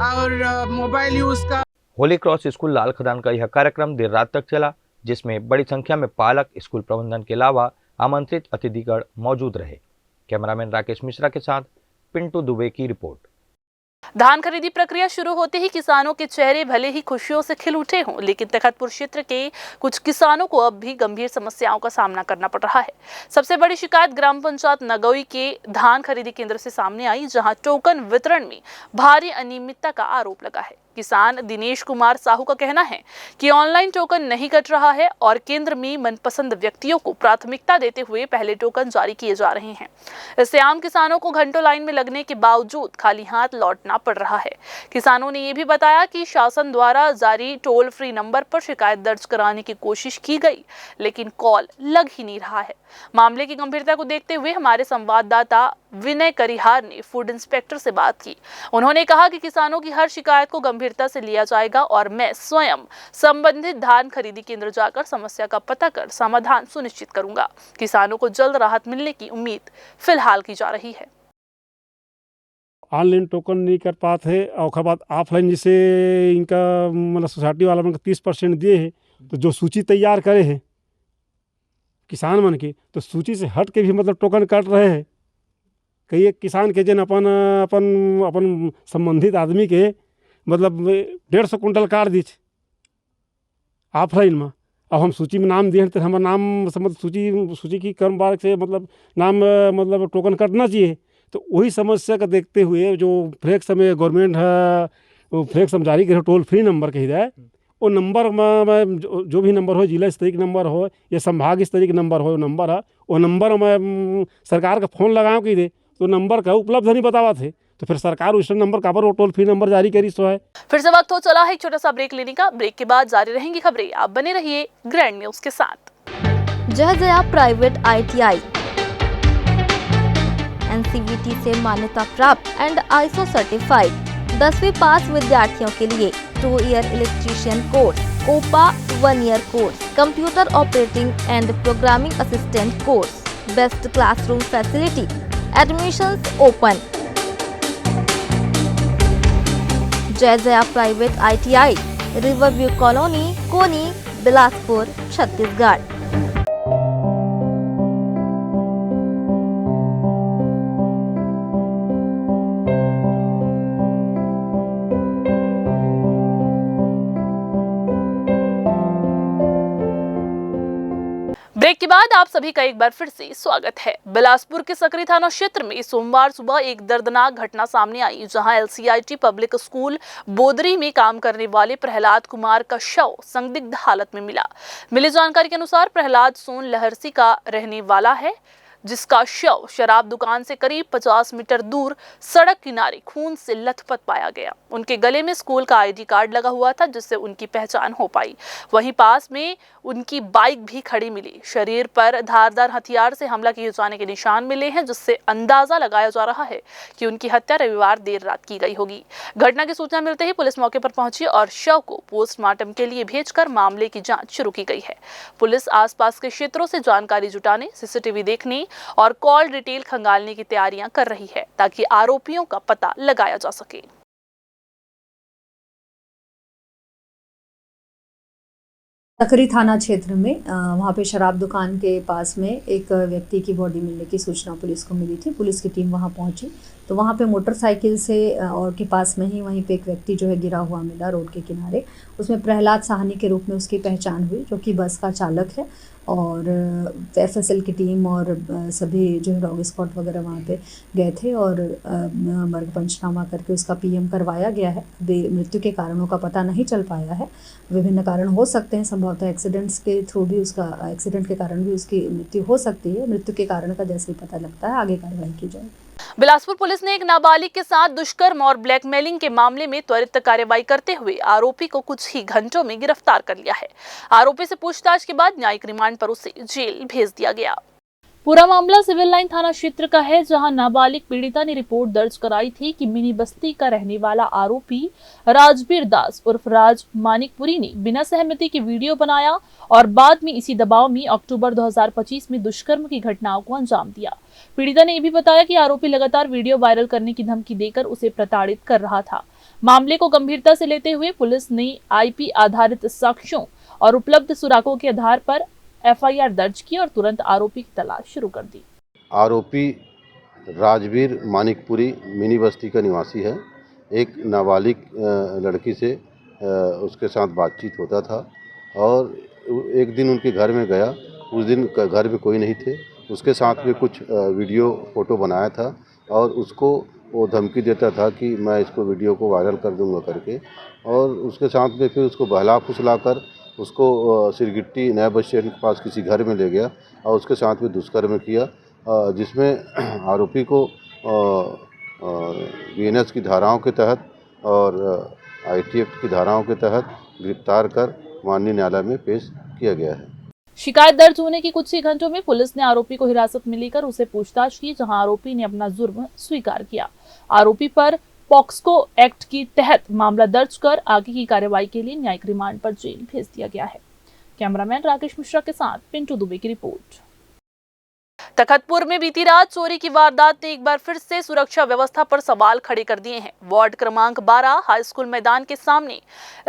और मोबाइल यूज़ का। होली क्रॉस स्कूल लाल खदान का यह कार्यक्रम देर रात तक चला, जिसमें बड़ी संख्या में पालक, स्कूल प्रबंधन के अलावा आमंत्रित अतिथिगण मौजूद रहे। कैमरामैन राकेश मिश्रा के साथ पिंटू दुबे की रिपोर्ट। धान खरीदी प्रक्रिया शुरू होते ही किसानों के चेहरे भले ही खुशियों से खिल उठे हों, लेकिन तखतपुर क्षेत्र के कुछ किसानों को अब भी गंभीर समस्याओं का सामना करना पड़ रहा है। सबसे बड़ी शिकायत ग्राम पंचायत नगोई के धान खरीदी केंद्र से सामने आई, जहां टोकन वितरण में भारी अनियमितता का आरोप लगा है। किसान दिनेश कुमार साहू का कहना है कि ऑनलाइन टोकन नहीं कट रहा है और केंद्र में मनपसंद व्यक्तियों को प्राथमिकता देते हुए पहले टोकन जारी किए जा रहे हैं। इससे आम किसानों को घंटों लाइन में लगने के बावजूद खाली हाथ लौटना पड़ रहा है। किसानों ने ये भी बताया कि शासन द्वारा जारी टोल फ्री नंबर पर शिकायत दर्ज कराने की कोशिश की गई, लेकिन कॉल लग ही नहीं रहा है। मामले की गंभीरता को देखते हुए हमारे संवाददाता विनय करिहार ने फूड इंस्पेक्टर से बात की। उन्होंने कहा कि किसानों की हर शिकायत को गंभीरता से लिया जाएगा और मैं स्वयं संबंधित धान खरीदी केंद्र जाकर समस्या का पता कर समाधान सुनिश्चित करूंगा। किसानों को जल्द राहत मिलने की उम्मीद फिलहाल की जा रही है। ऑनलाइन टोकन नहीं कर पाते और बाद ऑफलाइन जैसे इनका मतलब सोसाइटी वाला मन 30% दिए हैं, तो जो सूची तैयार करे हैं किसान मन के, तो सूची से हट के भी मतलब टोकन काट रहे हैं। कई एक किसान के जन अपन संबंधित आदमी के मतलब 150 कुंटल काट दी ऑफलाइन में। अब हम सूची में नाम दिए तो हमारा नाम मतलब सूची की क्रम बार से मतलब नाम मतलब टोकन कटना चाहिए। तो वही समस्या का देखते हुए जो फ्लैग समय गवर्नमेंट है वो फ्लैग सम जारी करे टोल फ्री नंबर कही जाए, वो नंबर में जो भी नंबर हो, जिला स्तर का नंबर हो या संभाग स्तर का नंबर हो, नंबर है वो नंबर में सरकार का फ़ोन लगाओ कि दे तो नंबर का उपलब्ध नहीं बतावा थे, तो फिर सरकार उस नंबर का पर वो टोल फ्री नंबर जारी करी सो है। फिर से वक्त हो चला है एक छोटा सा ब्रेक लेने का। ब्रेक के बाद जारी रहेंगी खबरें, आप बने रहिए ग्रैंड न्यूज़ के साथ। जय जया प्राइवेट ITI NCVT से मान्यता प्राप्त एंड ISO सर्टिफाइड 10वीं पास विद्यार्थियों के लिए 2 year electrician course, COPA 1 year course, computer operating and programming assistant course, best classroom facility, admissions open. Jai Jaya private ITI, Riverview Colony, Koni, Bilaspur, Chhattisgarh. Break के बाद आप सभी का एक बार फिर से स्वागत है। बिलासपुर के सकरी थाना क्षेत्र में सोमवार सुबह एक दर्दनाक घटना सामने आई, जहां LCIT पब्लिक स्कूल बोदरी में काम करने वाले प्रहलाद कुमार का शव संदिग्ध हालत में मिला। मिली जानकारी के अनुसार प्रहलाद सोन लहरसी का रहने वाला है, जिसका शव शराब दुकान से करीब 50 मीटर दूर सड़क किनारे खून से लथपथ पाया गया। उनके गले में स्कूल का ID कार्ड लगा हुआ था, जिससे उनकी पहचान हो पाई। वहीं पास में उनकी बाइक भी खड़ी मिली। शरीर पर धारदार हथियार से हमला किए जाने के निशान मिले हैं, जिससे अंदाजा लगाया जा रहा है कि उनकी हत्या रविवार देर रात की गई होगी। घटना की सूचना मिलते ही पुलिस मौके पर पहुंची और शव को पोस्टमार्टम के लिए भेजकर मामले की जाँच शुरू की गई है। पुलिस आसपास के क्षेत्रों से जानकारी जुटाने, CCTV देखने और कॉल डिटेल खंगालने की तैयारियां कर रही है, ताकि आरोपियों का पता लगाया जा सके। सकरी थाना क्षेत्र में वहाँ पे शराब दुकान के पास में एक व्यक्ति की बॉडी मिलने की सूचना पुलिस को मिली थी। पुलिस की टीम वहाँ पहुँची तो वहाँ पे मोटरसाइकिल से और के पास में ही वहीं पे एक व्यक्ति जो है गिरा हुआ मिला रोड के किनारे। उसमें प्रहलाद साहनी के रूप में उसकी पहचान हुई, जो कि बस का चालक है। और FSL की टीम और सभी जो है डॉग स्क्वाड वगैरह वहाँ पे गए थे और मर्ग पंचनामा करके उसका PM करवाया गया है। मृत्यु के कारणों का पता नहीं चल पाया है, विभिन्न कारण हो सकते हैं, संभवतः एक्सीडेंट्स के थ्रू भी एक्सीडेंट के कारण भी उसकी मृत्यु हो सकती है। मृत्यु के कारण का जैसे ही पता लगता है आगे कार्रवाई की जाएगी। बिलासपुर पुलिस ने एक नाबालिग के साथ दुष्कर्म और ब्लैकमेलिंग के मामले में त्वरित कार्रवाई करते हुए आरोपी को कुछ ही घंटों में गिरफ्तार कर लिया है। आरोपी से पूछताछ के बाद न्यायिक रिमांड पर उसे जेल भेज दिया गया। पूरा मामला सिविल लाइन थाना क्षेत्र का है, जहां नाबालिग पीड़िता ने रिपोर्ट दर्ज कराई थी कि मिनी बस्ती का रहने वाला आरोपी राजबीर दास उर्फ राज मानिकपुरी ने बिना सहमति की वीडियो बनाया और बाद में इसी दबाव में अक्टूबर 2025 में दुष्कर्म की घटनाओं को अंजाम दिया। पीड़िता ने यह भी बताया कि आरोपी लगातार वीडियो वायरल करने की धमकी देकर उसे प्रताड़ित कर रहा था। मामले को गंभीरता से लेते हुए पुलिस ने IP आधारित साक्ष्यों और उपलब्ध सुरागों के आधार पर FIR दर्ज की और तुरंत आरोपी की तलाश शुरू कर दी। आरोपी राजबीर मानिकपुरी मिनी बस्ती का निवासी है। एक नाबालिग लड़की से उसके साथ बातचीत होता था और एक दिन उनके घर में गया। उस दिन घर में कोई नहीं थे। उसके साथ में कुछ वीडियो फ़ोटो बनाया था और उसको वो धमकी देता था कि मैं इसको वीडियो को वायरल कर दूंगा करके। और उसके साथ में फिर उसको बहला फुसला कर उसको सिरगिट्टी नया बस स्टैंड के पास किसी घर में ले गया और उसके साथ में दुष्कर्म किया, जिसमें आरोपी को BNS की धाराओं के तहत और IT एक्ट की धाराओं के तहत गिरफ्तार कर माननीय न्यायालय में पेश किया गया है। शिकायत दर्ज होने के कुछ ही घंटों में पुलिस ने आरोपी को हिरासत में लेकर उसे पूछताछ की, जहां आरोपी ने अपना जुर्म स्वीकार किया। आरोपी पर पॉक्सको एक्ट के तहत मामला दर्ज कर आगे की कार्रवाई के लिए न्यायिक रिमांड पर जेल भेज दिया गया है। कैमरामैन राकेश मिश्रा के साथ पिंटू दुबे की रिपोर्ट। तखतपुर में बीती रात चोरी की वारदात ने एक बार फिर से सुरक्षा व्यवस्था पर सवाल खड़े कर दिए हैं। वार्ड क्रमांक 12 हाई स्कूल मैदान के सामने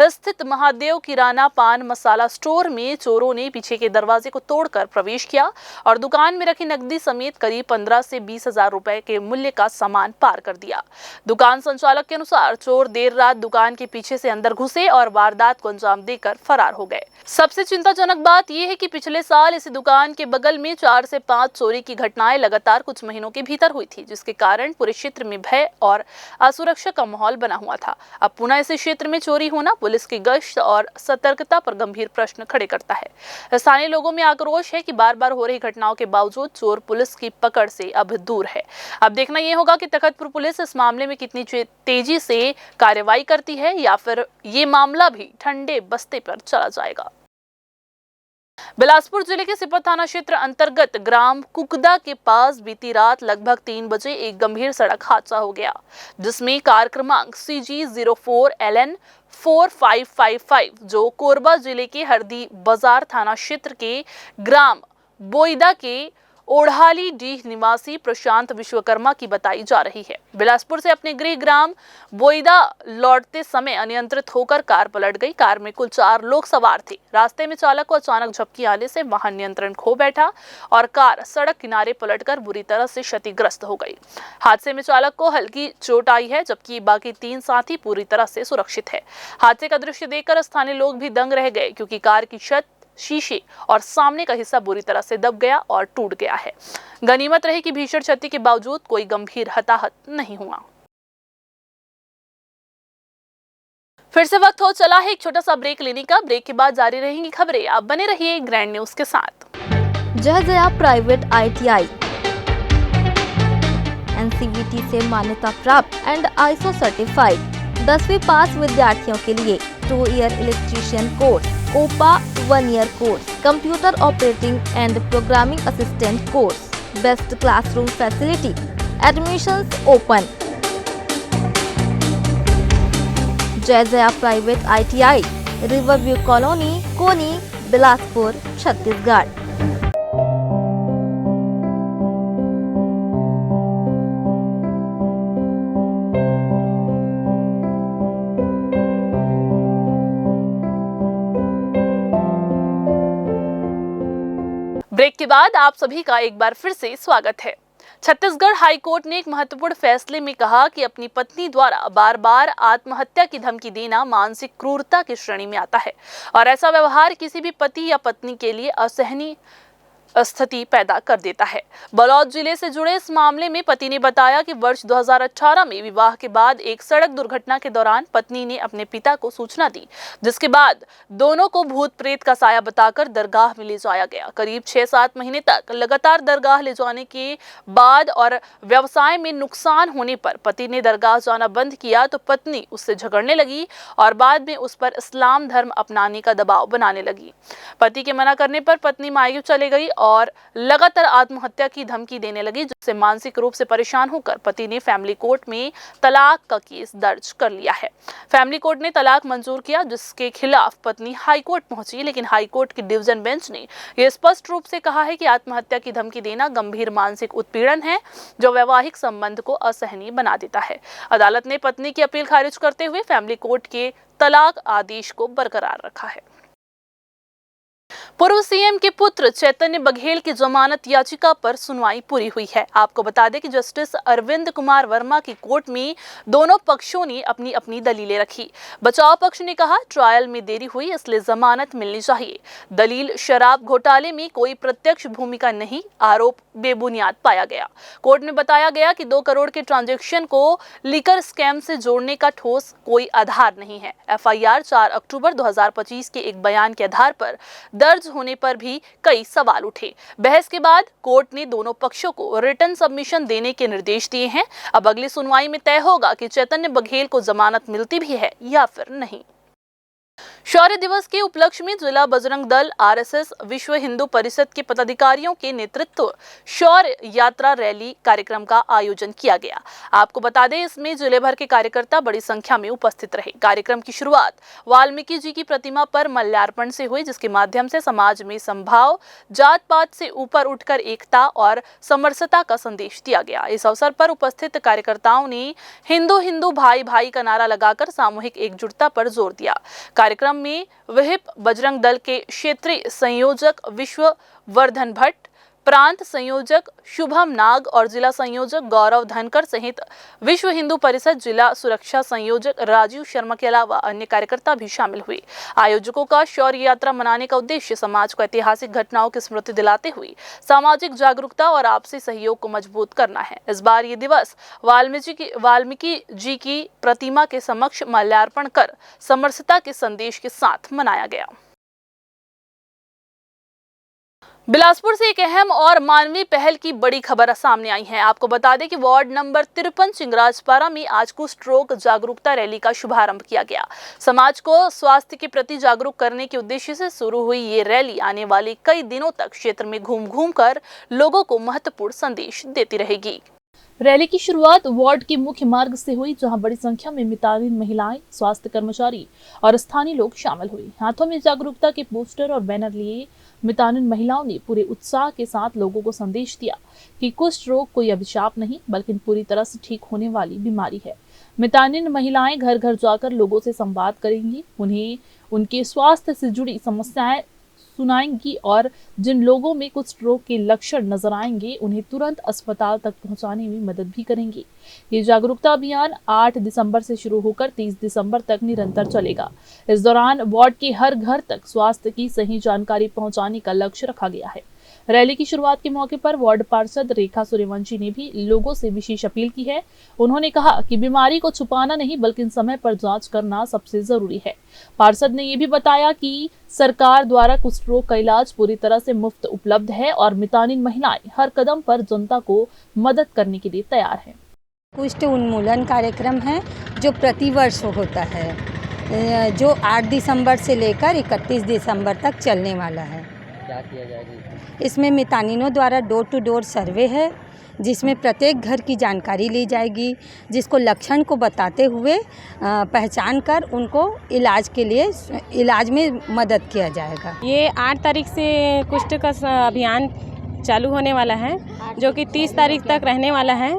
स्थित महादेव किराना पान मसाला स्टोर में चोरों ने पीछे के दरवाजे को तोड़कर प्रवेश किया और दुकान में रखी नकदी समेत करीब 15 से 20 हजार रुपए के मूल्य का सामान पार कर दिया। दुकान संचालक के अनुसार चोर देर रात दुकान के पीछे से अंदर घुसे और वारदात को अंजाम देकर फरार हो गए। सबसे चिंताजनक बात यह है कि पिछले साल इसी दुकान के बगल में 4 से 5 चोरी की घटनाएं लगातार कुछ महीनों के भीतर हुई थी, जिसके कारण पूरे क्षेत्र में भय और असुरक्षा का माहौल बना हुआ था। अब पुनः इस क्षेत्र में चोरी होना पुलिस की गश्त और सतर्कता पर गंभीर प्रश्न खड़े करता है। स्थानीय लोगों में आक्रोश है कि बार-बार हो रही घटनाओं के बावजूद चोर पुलिस की पकड़ से अब दूर है। अब देखना यह होगा कि तखतपुर पुलिस इस मामले में कितनी तेजी से कार्रवाई करती है या फिर ये मामला भी ठंडे बस्ते पर चला जाएगा। बिलासपुर जिले के सिपत थाना क्षेत्र अंतर्गत ग्राम कुकदा के पास बीती रात लगभग 3 बजे एक गंभीर सड़क हादसा हो गया, जिसमें कार क्रमांक CG04LN 4555 जो कोरबा जिले के हरदी बाजार थाना क्षेत्र के ग्राम बोईदा के ओढ़ाली डीह निवासी प्रशांत विश्वकर्मा की बताई जा रही है। बिलासपुर से अपने गृह ग्राम बोईदा लौटते समय अनियंत्रित होकर कार पलट गई। कार में कुल 4 लोग सवार थे। रास्ते में चालक को अचानक झपकी आने से वाहन नियंत्रण खो बैठा और कार सड़क किनारे पलटकर बुरी तरह से क्षतिग्रस्त हो गई। हादसे में चालक को हल्की चोट आई है, जबकि बाकी 3 साथी पूरी तरह से सुरक्षित है। हादसे का दृश्य देखकर स्थानीय लोग भी दंग रह गए, क्योंकि कार की छत, शीशे और सामने का हिस्सा बुरी तरह से दब गया और टूट गया है। गनीमत रही कि भीषण क्षति के बावजूद कोई गंभीर हताहत नहीं हुआ। फिर से वक्त हो चला है एक छोटा सा ब्रेक लेने का। ब्रेक के बाद जारी रहेंगी खबरें। आप बने रहिए ग्रैंड न्यूज के साथ। जय जया प्राइवेट ITI NCVT से मान्यता प्राप्त एंड ISO सर्टिफाइड 10वीं पास विद्यार्थियों के लिए 2 year electrician course, COPA 1 year course, computer operating and programming assistant course, best classroom facility, admissions open. Jai Jaya private ITI, Riverview Colony, Koni, Bilaspur, Chhattisgarh. Break के बाद आप सभी का एक बार फिर से स्वागत है। छत्तीसगढ़ हाई कोर्ट ने एक महत्वपूर्ण फैसले में कहा कि अपनी पत्नी द्वारा बार बार आत्महत्या की धमकी देना मानसिक क्रूरता की श्रेणी में आता है और ऐसा व्यवहार किसी भी पति या पत्नी के लिए असहनीय स्थिति पैदा कर देता है। बलौद जिले से जुड़े इस मामले में पति ने बताया कि वर्ष 2018 में विवाह के बाद एक सड़क दुर्घटना के दौरान पत्नी ने अपने पिता को सूचना दी, जिसके बाद दोनों को भूत प्रेत का साया बताकर दरगाह में ले जाया गया। करीब 6-7 महीने तक लगातार दरगाह ले जाने के बाद और व्यवसाय में नुकसान होने पर पति ने दरगाह जाना बंद किया तो पत्नी उससे झगड़ने लगी और बाद में उस पर इस्लाम धर्म अपनाने का दबाव बनाने लगी। पति के मना करने पर पत्नी मायूस चले गई और लगातार आत्महत्या की धमकी देने लगी, जिससे मानसिक रूप से परेशान होकर पति ने फैमिली कोर्ट में तलाक का केस दर्ज कर लिया है। फैमिली कोर्ट ने तलाक मंजूर किया, जिसके खिलाफ पत्नी हाई कोर्ट पहुंची, लेकिन हाई कोर्ट की डिवीजन बेंच ने यह स्पष्ट रूप से कहा है कि आत्महत्या की धमकी देना गंभीर मानसिक उत्पीड़न है जो वैवाहिक संबंध को असहनीय बना देता है। अदालत ने पत्नी की अपील खारिज करते हुए फैमिली कोर्ट के तलाक आदेश को बरकरार रखा है। पूर्व सीएम के पुत्र चैतन्य बघेल की जमानत याचिका पर सुनवाई पूरी हुई है। आपको बता दें कि जस्टिस अरविंद कुमार वर्मा की कोर्ट में दोनों पक्षों ने अपनी अपनी दलीलें रखी। बचाव पक्ष ने कहा ट्रायल में देरी हुई इसलिए जमानत मिलनी चाहिए। दलील शराब घोटाले में कोई प्रत्यक्ष भूमिका नहीं, आरोप बेबुनियाद पाया गया। कोर्ट में बताया गया कि 2 करोड़ के ट्रांजैक्शन को लिकर स्कैम से जोड़ने का ठोस कोई आधार नहीं है। FIR 4 अक्टूबर 2025 के एक बयान के आधार पर दर्ज होने पर भी कई सवाल उठे। बहस के बाद कोर्ट ने दोनों पक्षों को रिटर्न सबमिशन देने के निर्देश दिए हैं। अब अगली सुनवाई में तय होगा कि चैतन्य बघेल को जमानत मिलती भी है या फिर नहीं। शौर्य दिवस के उपलक्ष्य में जिला बजरंग दल, RSS, विश्व हिंदू परिषद के पदाधिकारियों के नेतृत्व शौर्य यात्रा रैली कार्यक्रम का आयोजन किया गया। आपको बता दें इसमें जिले भर के कार्यकर्ता बड़ी संख्या में उपस्थित रहे। कार्यक्रम की शुरुआत वाल्मीकि जी की प्रतिमा पर माल्यार्पण से हुई, जिसके माध्यम से समाज में समभाव, जात पात से ऊपर उठकर एकता और समरसता का संदेश दिया गया। इस अवसर पर उपस्थित कार्यकर्ताओं ने हिंदू हिंदू भाई भाई का नारा लगाकर सामूहिक एकजुटता पर जोर दिया। कार्यक्रम में विहिप बजरंग दल के क्षेत्रीय संयोजक विश्ववर्धन भट्ट, प्रांत संयोजक शुभम नाग और जिला संयोजक गौरव धनकर सहित विश्व हिंदू परिषद जिला सुरक्षा संयोजक राजीव शर्मा के अलावा अन्य कार्यकर्ता भी शामिल हुए। आयोजकों का शौर्य यात्रा मनाने का उद्देश्य समाज को ऐतिहासिक घटनाओं की स्मृति दिलाते हुए सामाजिक जागरूकता और आपसी सहयोग को मजबूत करना है। इस बार ये दिवस वाल्मीकि जी की प्रतिमा के समक्ष माल्यार्पण कर समरसता के संदेश के साथ मनाया गया। बिलासपुर से एक अहम और मानवीय पहल की बड़ी खबर सामने आई है। आपको बता दें कि वार्ड नंबर 53 चिंगराजपारा में आज कुष्ठ रोग जागरूकता रैली का शुभारंभ किया गया। समाज को स्वास्थ्य के प्रति जागरूक करने के उद्देश्य से शुरू हुई ये रैली आने वाले कई दिनों तक क्षेत्र में घूम घूम कर लोगों को महत्वपूर्ण संदेश देती रहेगी। रैली की शुरुआत वार्ड के मुख्य मार्ग से हुई, जहां बड़ी संख्या में मितानिन महिलाएं, स्वास्थ्य कर्मचारी और स्थानीय लोग शामिल हुए। हाथों में जागरूकता के पोस्टर और बैनर लिए मितानिन महिलाओं ने पूरे उत्साह के साथ लोगों को संदेश दिया कि कुष्ठ रोग कोई अभिशाप नहीं बल्कि पूरी तरह से ठीक होने वाली बीमारी है। मितानिन महिलाएं घर घर जाकर लोगों से संवाद करेंगी, उन्हें उनके स्वास्थ्य से जुड़ी समस्याएं सुनाएंगी और जिन लोगों में कुष्ठ रोग के लक्षण नजर आएंगे उन्हें तुरंत अस्पताल तक पहुंचाने में मदद भी करेंगी। ये जागरूकता अभियान 8 दिसंबर से शुरू होकर 30 दिसंबर तक निरंतर चलेगा। इस दौरान वार्ड के हर घर तक स्वास्थ्य की सही जानकारी पहुंचाने का लक्ष्य रखा गया है। रैली की शुरुआत के मौके पर वार्ड पार्षद रेखा सूर्यवंशी ने भी लोगों से विशेष अपील की है। उन्होंने कहा कि बीमारी को छुपाना नहीं बल्कि समय पर जांच करना सबसे जरूरी है। पार्षद ने ये भी बताया कि सरकार द्वारा कुष्ठ रोग का इलाज पूरी तरह से मुफ्त उपलब्ध है और मितानिन महिलाएं हर कदम पर जनता को मदद करने के लिए तैयार हैं। कुष्ठ उन्मूलन कार्यक्रम है जो प्रतिवर्ष होता है, जो 8 दिसंबर से लेकर 31 दिसंबर तक चलने वाला है। क्या किया जाएगा इसमें मितानिनों द्वारा डोर टू डोर सर्वे है, जिसमें प्रत्येक घर की जानकारी ली जाएगी, जिसको लक्षण को बताते हुए पहचान कर उनको इलाज में मदद किया जाएगा। ये 8 तारीख से कुष्ठ का अभियान चालू होने वाला है, जो कि 30 तारीख तक रहने वाला है।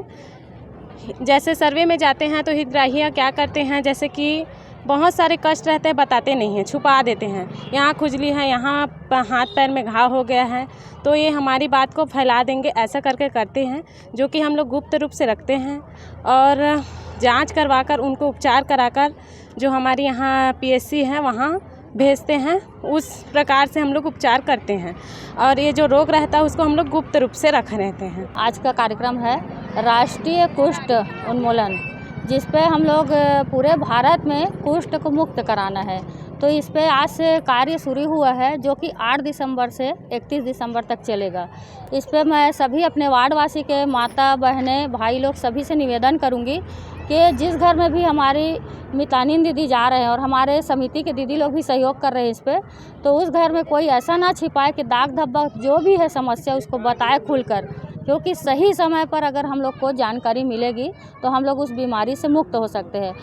जैसे सर्वे में जाते हैं तो हितग्राही क्या करते हैं, जैसे कि बहुत सारे कष्ट रहते हैं, बताते नहीं हैं, छुपा देते हैं। यहाँ खुजली है, यहाँ हाथ पैर में घाव हो गया है, तो ये हमारी बात को फैला देंगे, ऐसा करके करते हैं, जो कि हम लोग गुप्त रूप से रखते हैं और जांच करवाकर उनको उपचार कराकर जो हमारी यहाँ PSC है वहाँ भेजते हैं। उस प्रकार से हम लोग उपचार करते हैं और ये जो रोग रहता है उसको हम लोग गुप्त रूप से रख रहते हैं। आज का कार्यक्रम है राष्ट्रीय कुष्ठ उन्मूलन, जिस पे हम लोग पूरे भारत में कुष्ठ को मुक्त कराना है। तो इस पे आज से कार्य शुरू हुआ है, जो कि 8 दिसंबर से 31 दिसंबर तक चलेगा। इस पे मैं सभी अपने वार्डवासी के माता बहनें भाई लोग सभी से निवेदन करूंगी कि जिस घर में भी हमारी मितानिन दीदी जा रहे हैं और हमारे समिति के दीदी लोग भी सहयोग कर रहे हैं इस पे, तो उस घर में कोई ऐसा ना छिपाए कि दाग धब्बा जो भी है समस्या उसको बताए खुलकर, क्योंकि सही समय पर अगर हम लोग को जानकारी मिलेगी तो हम लोग उस बीमारी से मुक्त हो सकते हैं।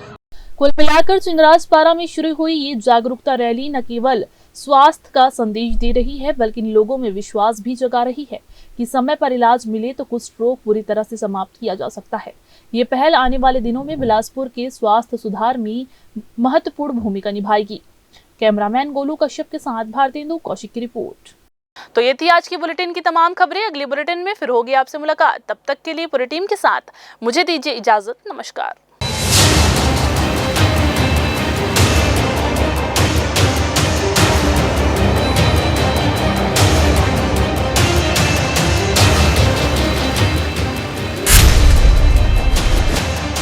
कुल मिलाकर चिंगराजपारा में शुरू हुई ये जागरूकता रैली न केवल स्वास्थ्य का संदेश दे रही है बल्कि लोगों में विश्वास भी जगा रही है कि समय पर इलाज मिले तो कुष्ठ रोग पूरी तरह से समाप्त किया जा सकता है। ये पहल आने वाले दिनों में बिलासपुर के स्वास्थ्य सुधार में महत्वपूर्ण भूमिका निभाएगी। कैमरामैन गोलू कश्यप के साथ भारतेंदु कौशिक की रिपोर्ट। तो ये थी आज की बुलेटिन की तमाम खबरें। अगली बुलेटिन में फिर होगी आपसे मुलाकात। तब तक के लिए पूरी टीम के साथ मुझे दीजिए इजाजत। नमस्कार।